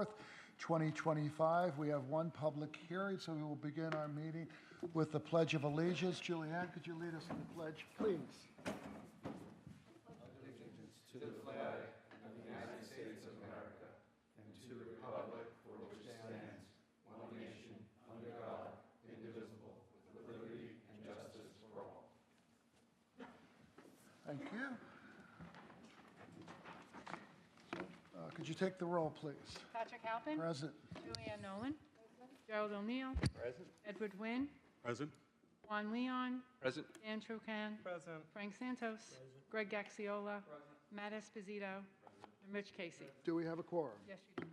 4th, 2025. We have one public hearing, so we will begin our meeting with the Pledge of Allegiance. Julianne, could you lead us in the pledge, please? Allegiance to the flag of the United States of America and to the republic for which it stands, one nation, under God, indivisible, with liberty and justice for all. Thank you. Could you take the roll, please? Patrick Halpin. Present. Julianne Nolan. Gerald O'Neill. Present. Edward Nguyen. Present. Juan Leon. Present. Dan Trucan. Present. Frank Santos. Greg Gaxiola. Matt Esposito. And Rich Casey. Do we have a quorum? Yes, you do.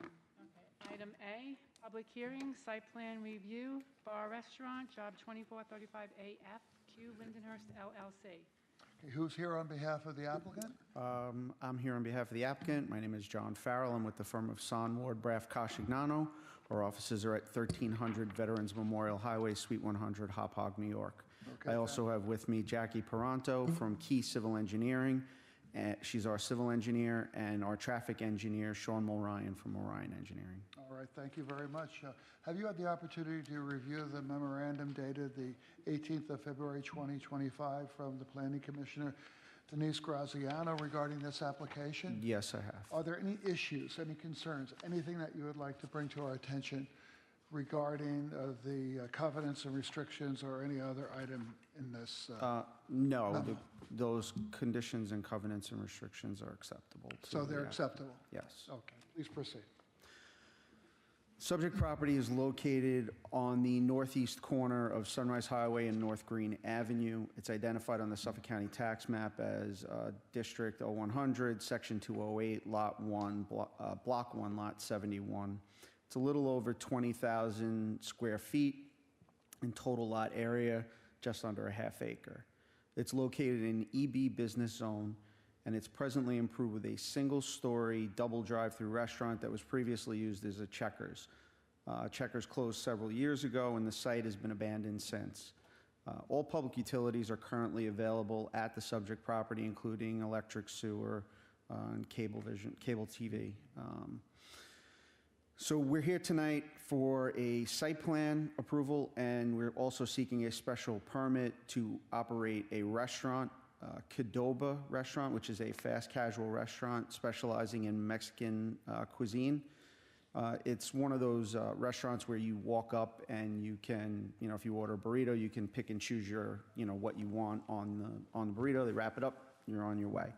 Okay. Item A, public hearing, site plan review, bar restaurant, job 2435AF, Q Lindenhurst LLC. Okay, who's here on behalf of the applicant? I'm here on behalf of the applicant. My name is John Farrell. I'm with the firm of Son, Ward, Braff, Coscignano. Our offices are at 1300 Veterans Memorial Highway, Suite 100, Hop Hog, New York. Okay, I also have with me Jackie Peranto from Key Civil Engineering. She's our civil engineer, and our traffic engineer, Sean Mulryan from Mulryan Engineering. All right, thank you very much. Have you had the opportunity to review the memorandum dated the 18th of February 2025 from the Planning Commissioner Denise Graziano regarding this application? Yes, I have. Are there any issues, any concerns, anything that you would like to bring to our attention regarding the covenants and restrictions or any other item in this? No, those conditions and covenants and restrictions are acceptable. So they're acceptable? Yes. Okay, please proceed. Subject property is located on the northeast corner of Sunrise Highway and North Green Avenue. It's identified on the Suffolk County tax map as District 0100, Section 208, Lot 1, Block 1, Lot 71. It's a little over 20,000 square feet in total lot area, just under a half acre. It's located in EB Business Zone, and it's presently improved with a single-story double drive-through restaurant that was previously used as a Checkers. Checkers closed several years ago, and the site has been abandoned since. All public utilities are currently available at the subject property, including electric, sewer, and cable TV. So we're here tonight for a site plan approval, and we're also seeking a special permit to operate a restaurant, Qdoba Restaurant, which is a fast casual restaurant specializing in Mexican cuisine. It's one of those restaurants where you walk up and you can, if you order a burrito, you can pick and choose your, what you want on the burrito. They wrap it up, you're on your way.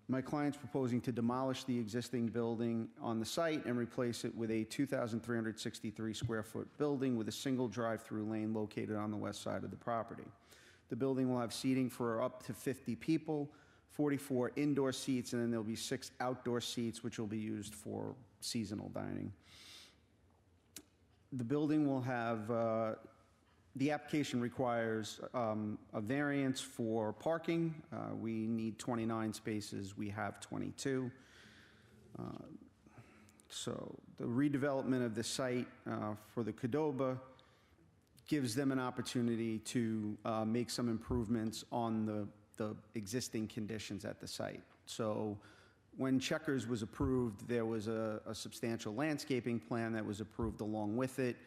My client's proposing to demolish the existing building on the site and replace it with a 2,363 square foot building with a single drive-through lane located on the west side of the property. The building will have seating for up to 50 people, 44 indoor seats, and then there'll be 6 outdoor seats, which will be used for seasonal dining. The building will have, the application requires a variance for parking. We need 29 spaces. We have 22. So the redevelopment of the site for the Qdoba gives them an opportunity to make some improvements on the existing conditions at the site. So when Checkers was approved, there was a substantial landscaping plan that was approved along with it.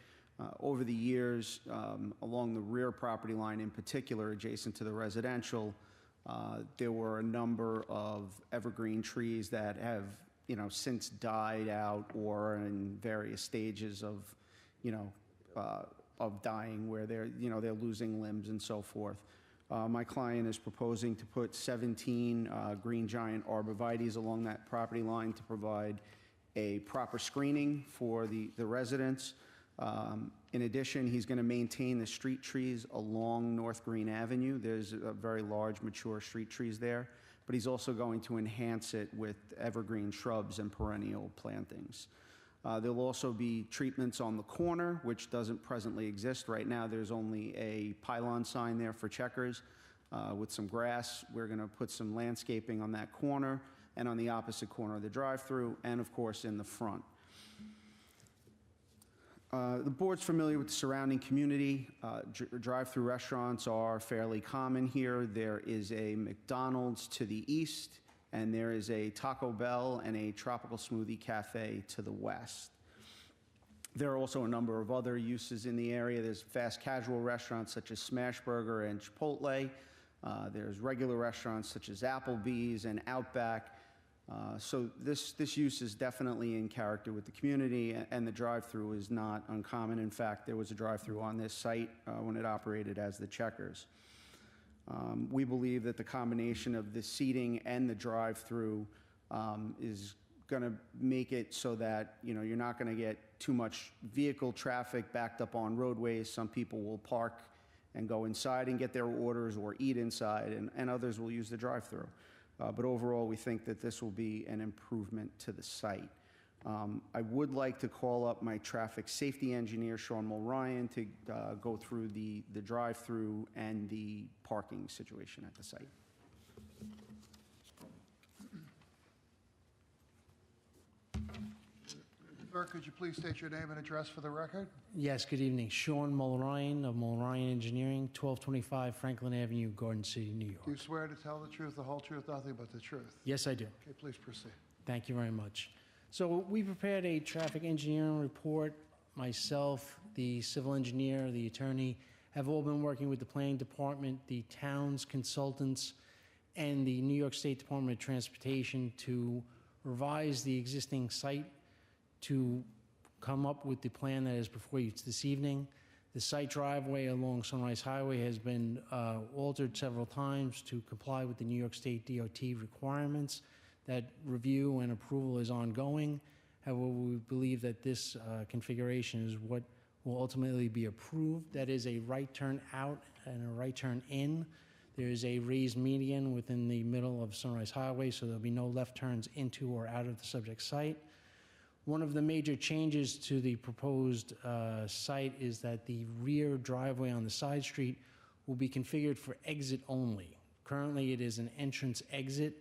Over the years, along the rear property line in particular, adjacent to the residential, there were a number of evergreen trees that have, since died out or in various stages of, of dying, where they're losing limbs and so forth. My client is proposing to put 17 green giant arborvitaes along that property line to provide a proper screening for the residents. In addition, he's going to maintain the street trees along North Green Avenue. There's a very large mature street trees there, but he's also going to enhance it with evergreen shrubs and perennial plantings. There'll also be treatments on the corner, which doesn't presently exist. Right now, there's only a pylon sign there for Checkers with some grass. We're going to put some landscaping on that corner and on the opposite corner of the drive-through, and of course in the front. The board's familiar with the surrounding community. Drive-through restaurants are fairly common here. There is a McDonald's to the east and there is a Taco Bell and a Tropical Smoothie Cafe to the west. There are also a number of other uses in the area. There's fast casual restaurants such as Smashburger and Chipotle. There's regular restaurants such as Applebee's and Outback. So this use is definitely in character with the community, and the drive-through is not uncommon. In fact, there was a drive-through on this site when it operated as the Checkers. We believe that the combination of the seating and the drive-through is going to make it so that you're not going to get too much vehicle traffic backed up on roadways. Some people will park and go inside and get their orders or eat inside, and others will use the drive-through. But overall, we think that this will be an improvement to the site. I would like to call up my traffic safety engineer, Sean Mulryan, to go through the drive-through and the parking situation at the site. Sir, could you please state your name and address for the record? Yes, good evening. Sean Mulryan of Mulryan Engineering, 1225 Franklin Avenue, Garden City, New Do you York. swear to tell the truth, the whole truth, nothing but the truth? Yes, I do. Okay, please proceed. Thank you very much. So we prepared a traffic engineering report. Myself, the civil engineer, the attorney, have all been working with the planning department, the town's consultants, and the New York State Department of Transportation to revise the existing site to come up with the plan that is before you this evening. The site driveway along Sunrise Highway has been altered several times to comply with the New York State DOT requirements. That review and approval is ongoing. However, we believe that this configuration is what will ultimately be approved. That is a right turn out and a right turn in. There is a raised median within the middle of Sunrise Highway, so there'll be no left turns into or out of the subject site. One of the major changes to the proposed site is that the rear driveway on the side street will be configured for exit only. Currently, it is an entrance exit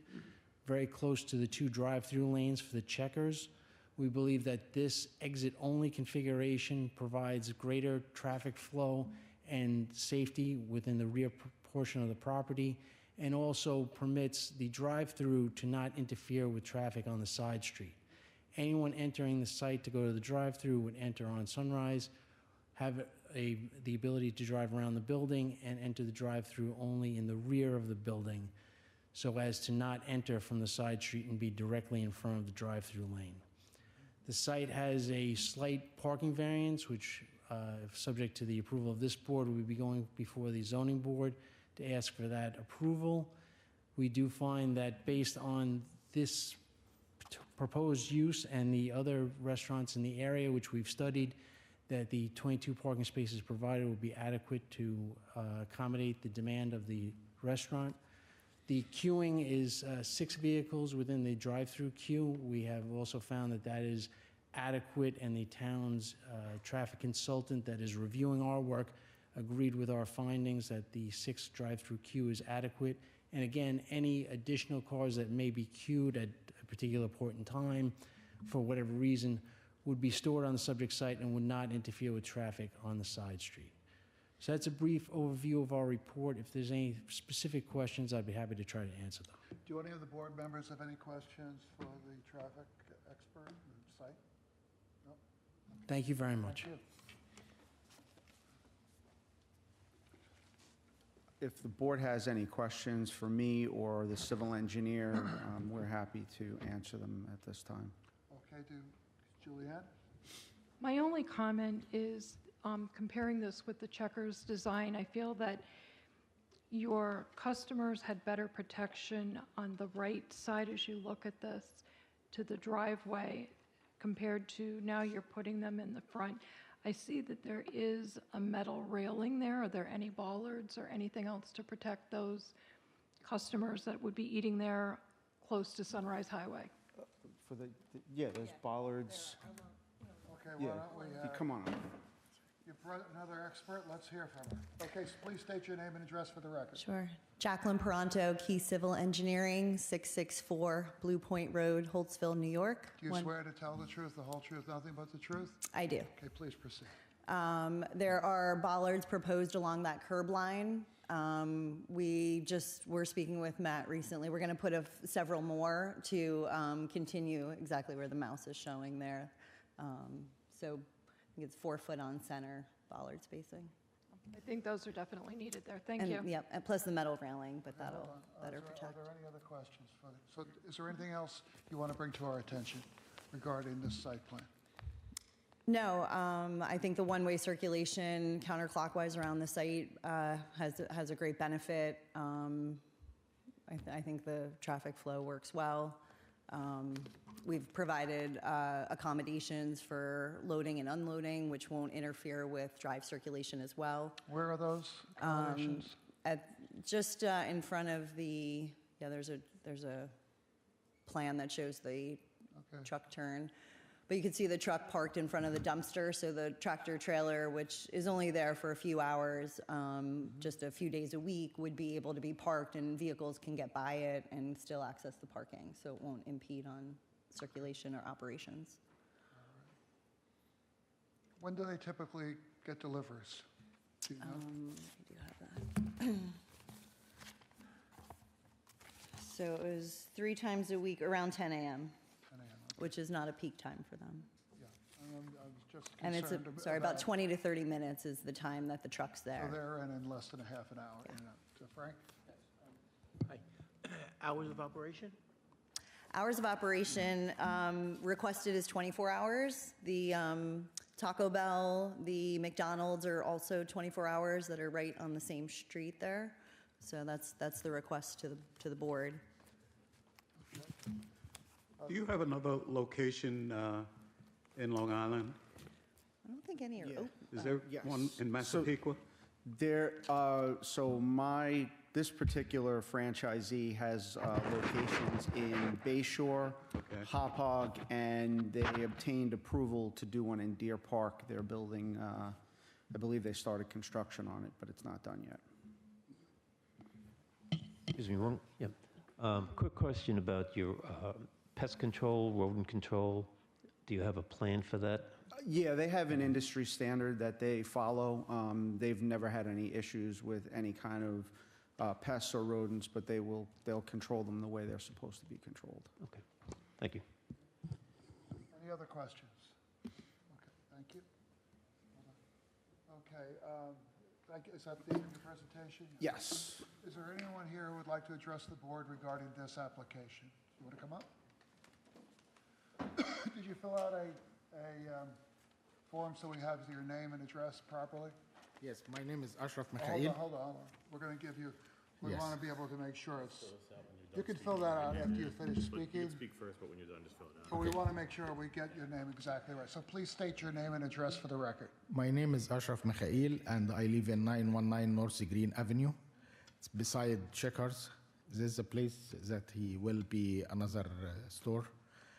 very close to the two drive-through lanes for the Checkers. We believe that this exit-only configuration provides greater traffic flow and safety within the rear portion of the property, and also permits the drive-through to not interfere with traffic on the side street. Anyone entering the site to go to the drive-through would enter on Sunrise, have the ability to drive around the building, and enter the drive-through only in the rear of the building, so as to not enter from the side street and be directly in front of the drive-through lane. The site has a slight parking variance, which, if subject to the approval of this board, we would be going before the zoning board to ask for that approval. We do find that based on this proposed use and the other restaurants in the area, which we've studied, that the 22 parking spaces provided will be adequate to accommodate the demand of the restaurant. The queuing is 6 vehicles within the drive-through queue. We have also found that that is adequate, and the town's traffic consultant that is reviewing our work agreed with our findings that the 6 drive-through queue is adequate. And again, any additional cars that may be queued at a particular point in time, for whatever reason, would be stored on the subject site and would not interfere with traffic on the side street. So that's a brief overview of our report. If there's any specific questions, I'd be happy to try to answer them. Do any of the board members have any questions for the traffic expert on the site? No? Thank you very much. Thank you. If the board has any questions for me or the civil engineer, we're happy to answer them at this time. Okay, Julianne? My only comment is comparing this with the Checkers design. I feel that your customers had better protection on the right side as you look at this to the driveway compared to now you're putting them in the front. I see that there is a metal railing there. Are there any bollards or anything else to protect those customers that would be eating there close to Sunrise Highway? For there's bollards. Okay, Yeah, why don't we, come on up. you brought another expert, let's hear from her. Okay, so please state your name and address for the record. Sure. Jacqueline Peranto, Key Civil Engineering, 664 Blue Point Road, Holtzville, New York. Do you swear to tell the truth, the whole truth, nothing but the truth? I do. Okay, please proceed. There are bollards proposed along that curb line We're speaking with Matt recently. We're going to put several more to continue exactly where the mouse is showing there. So I think it's 4 foot on center bollard spacing. I think those are definitely needed there. Thank And, you. yep, and plus the metal railing, but that'll Hold on. better Are protect. there any other questions? So is there anything else you want to bring to our attention regarding this site plan? No, I think the one-way circulation counterclockwise around the site has a great benefit. I think the traffic flow works well. We've provided accommodations for loading and unloading, which won't interfere with drive circulation as well. Where are those accommodations? Just in front of there's a plan that shows the Okay. truck turn. But you can see the truck parked in front of the dumpster, so the tractor trailer, which is only there for a few hours, just a few days a week, would be able to be parked and vehicles can get by it and still access the parking, so it won't impede on circulation or operations. When do they typically get deliveries? Do you know? I do have that. So it was 3 times a week, around 10 a.m., 10 a.m. which is not a peak time for them. Yeah. I was just And it's, concerned about 20 to 30 minutes is the time that the truck's So there. they're in less than a half an hour. you know. So Frank? Hi. Hours of operation? Hours of operation requested is 24 hours. The Taco Bell, the McDonald's are also 24 hours that are right on the same street there. So that's the request to the board. Do you have another location in Long Island? I don't think any are open. Is there Yes. one in Massapequa? This particular franchisee has locations in Bay Shore, Okay. Hop Hog, and they obtained approval to do one in Deer Park. They're building, I believe they started construction on it, but it's not done yet. Excuse me, one, yep. Quick question about your pest control, rodent control. Do you have a plan for that? Yeah, they have an industry standard that they follow. They've never had any issues with any kind of pests or rodents, but they'll control them the way they're supposed to be controlled. Okay, thank you. Any other questions? Okay, thank you. Okay, is that the end of the presentation? Yes. Is there anyone here who would like to address the board regarding this application? You want to come up? Did you fill out a form so we have your name and address properly? Yes, my name is Ashraf Hold Mikhail. on, hold on. We're going to give you, we Yes. want to be able to make sure it's, you can fill that out after you finish speaking. Speak first, but when you're done, just fill it But we want to make sure we get your name exactly right. So please state your name and address for the record. My name is Ashraf Mikhail, and I live in 919 North Green Avenue. It's beside Checkers. This is a place that he will be another store.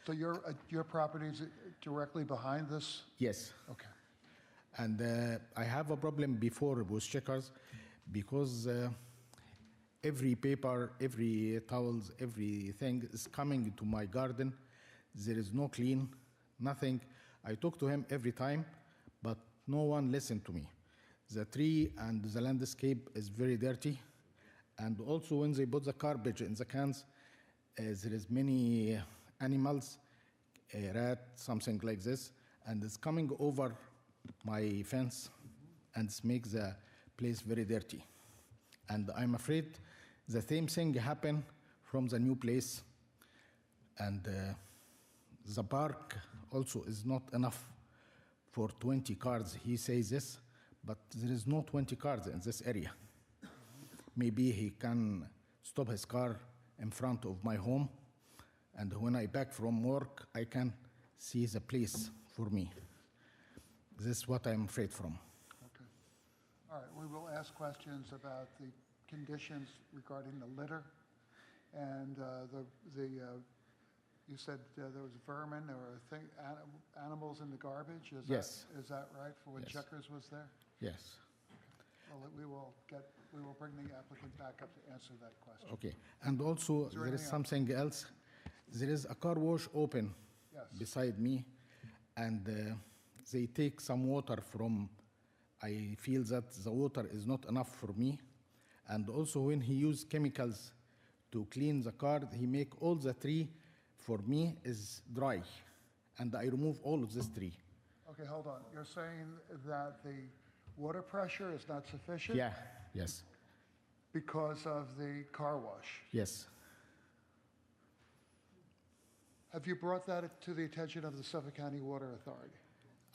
So your property is directly behind this? Yes, Okay. and I have a problem before with Checkers because every paper, every towels, everything is coming to my garden. There is no clean, nothing. I talk to him every time, but no one listens to me. The tree and the landscape is very dirty. And also when they put the garbage in the cans, there is many animals, a rat, something like this, and it's coming over my fence and it makes the place very dirty. And I'm afraid the same thing happen from the new place. And the park also is not enough for 20 cars. He says this, but there is no 20 cars in this area. Maybe he can stop his car in front of my home, and when I back from work, I can see the place for me. This is what I'm afraid from. Okay. All right, we will ask questions about the conditions regarding the litter. And you said there was vermin or animals in the garbage? Yes. Is that right, for when Yes. Checkers was there? Yes. Well, we will bring the applicant back up to answer that question. Okay. And also, Is there there is anything else? something else. There is a car wash open Yes. beside me, and they take some water from. I feel that the water is not enough for me, And also when he use chemicals to clean the car, he make all the tree for me is dry, and I remove all of this tree. Okay, hold on. You're saying that the water pressure is not sufficient? Yeah, yes, Because of the car wash? yes. Have you brought that to the attention of the Suffolk County Water Authority?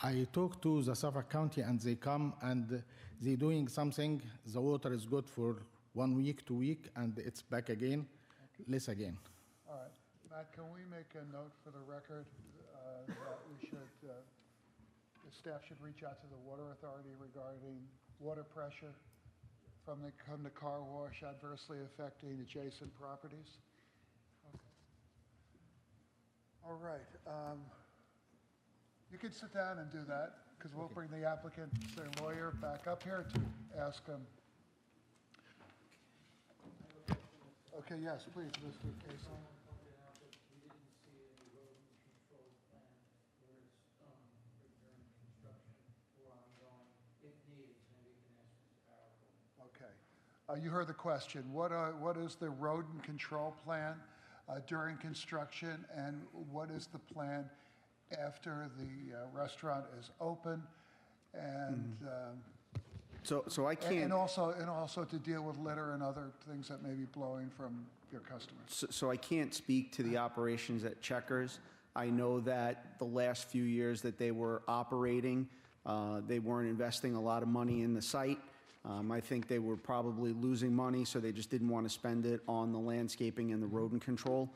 I talked to the Suffolk County and they come and they doing something. The water is good for 1 week, 2 weeks, and it's back again, less again. All right. Matt, can we make a note for the record that we should, the staff should reach out to the Water Authority regarding water pressure from the car wash adversely affecting adjacent properties? Okay. All right. You can sit down and do that, because we'll bring the applicant, their lawyer, back up here to ask him. Okay, yes, please, Mr. Casey. Okay. You heard the question. What is the rodent control plan during construction, and what is the plan after the restaurant is open? And So I can't. and also to deal with litter and other things that may be blowing from your customers. So I can't speak to the operations at Checkers. I know that the last few years that they were operating, they weren't investing a lot of money in the site. I think they were probably losing money, so they just didn't want to spend it on the landscaping and the rodent control.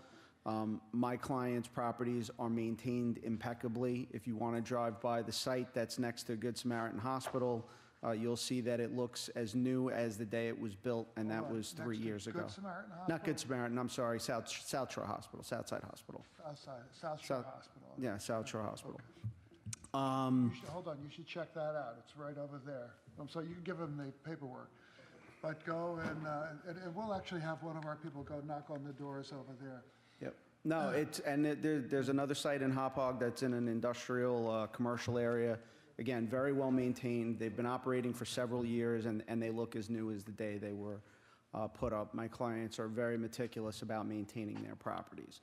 My clients' properties are maintained impeccably. If you want to drive by the site that's next to Good Samaritan Hospital, you'll see that it looks as new as the day it was built, and that Hold on. was 3 Next to years ago. Good Samaritan Not Good Hospital? Samaritan, I'm sorry, South Shore Hospital, Southside Hospital. South Shore Hospital. Yeah, South Shore Hospital. You should, hold on, you should check that out. It's right over there. So you can give them the paperwork. But go and we'll actually have one of our people go knock on the doors over there. Yep. No, there's another site in Hop Hog that's in an industrial, commercial area. Again, very well maintained. They've been operating for several years, and they look as new as the day they were put up. My clients are very meticulous about maintaining their properties.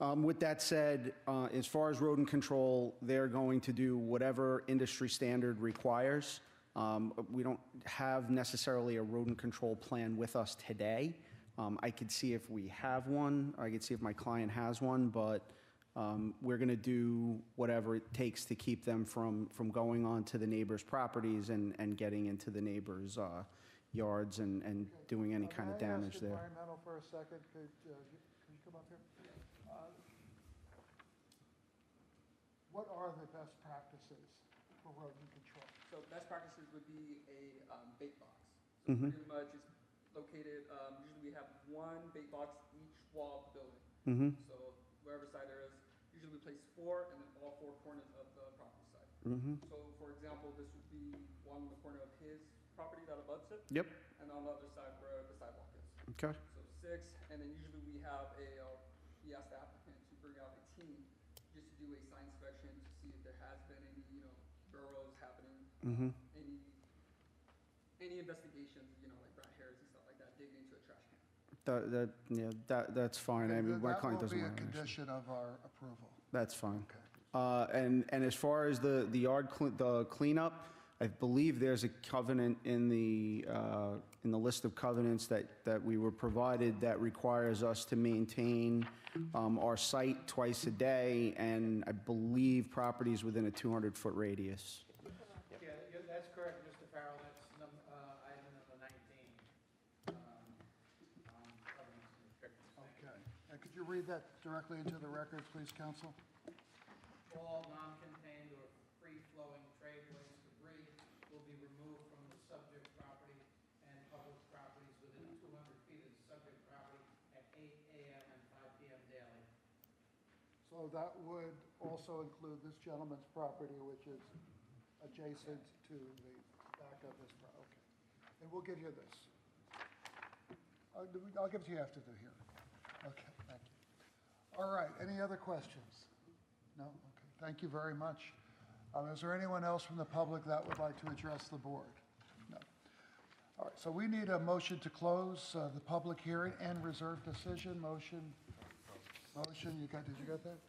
With that said, as far as rodent control, they're going to do whatever industry standard requires. We don't have necessarily a rodent control plan with us today. I could see if we have one, or I could see if my client has one, but we're going to do whatever it takes to keep them from going onto the neighbors' properties and getting into the neighbors' yards and doing any kind of damage there. May I ask environmental for a second? Could you come up here? What are the best practices for rodent control? So best practices would be a bait box. So pretty much it's located, usually we have one bait box each wall of the building. So wherever side there is, usually we place 4 and then all 4 corners of the property side. So for example, this would be one in the corner of his property that abuts it. Yep. And on the other side where the sidewalk is. Okay. So 6, and then usually we have we ask the applicant to bring out a team just to do a site inspection to see if there has been any, burrows happening, any investigations, like rat hairs and stuff like that, digging into a trash can. That's fine. I mean, my client doesn't That want will be a to. condition of our approval. That's fine. Okay. And as far as the yard the cleanup, I believe there's a covenant in the list of covenants that we were provided that requires us to maintain our site twice a day, and I believe properties within a 200-foot radius. Yeah, that's correct, Mr. Farrell. That's item number 19. Okay. And could you read that directly into the record, please, counsel? All non-contained or free-flowing trade waste debris will be removed from the subject property and public properties within 200 feet of the subject property at 8 a.m. and 5 p.m. daily. So that would also include this gentleman's property, which is adjacent to the back of this property. Okay. And we'll give you this. I'll give it to you after the hearing. Okay, thank you. All right, any other questions? No? Okay, thank you very much. Is there anyone else from the public that would like to address the board? No. All right, so we need a motion to close the public hearing and reserve decision. Motion, did you get that?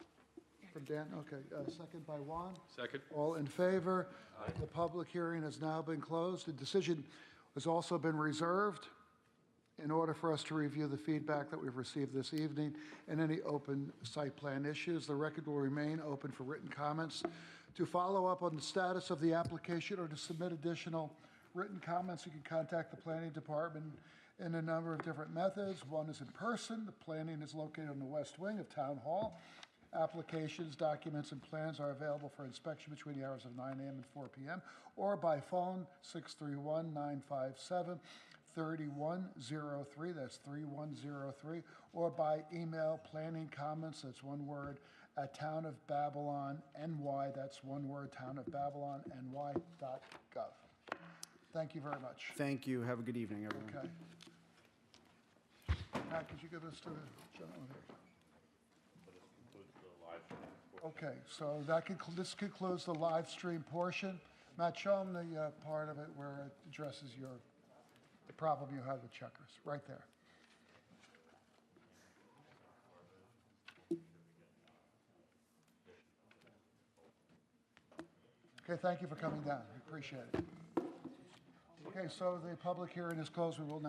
From Dan? Okay, second by Juan. Second. All in favor? The public hearing has now been closed. The decision has also been reserved in order for us to review the feedback that we've received this evening and any open site plan issues. The record will remain open for written comments. To follow up on the status of the application or to submit additional written comments, you can contact the planning department in a number of different methods. One is in person. The planning is located on the west wing of Town Hall. Applications, documents, and plans are available for inspection between the hours of 9 a.m. and 4 p.m. or by phone, 631-957-3103, that's 3103, or by email, planning comments, that's one word, at townofbabylonny, that's one word, townofbabylonny.gov. Thank you very much. Thank you. Have a good evening, everyone. Okay. Pat, could you give this to the gentleman here? Okay, so this concludes the live stream portion. Matt, show them the part of it where it addresses the problem you had with checkers, right there. Okay, thank you for coming down. We appreciate it. Okay, so the public hearing is closed. We will now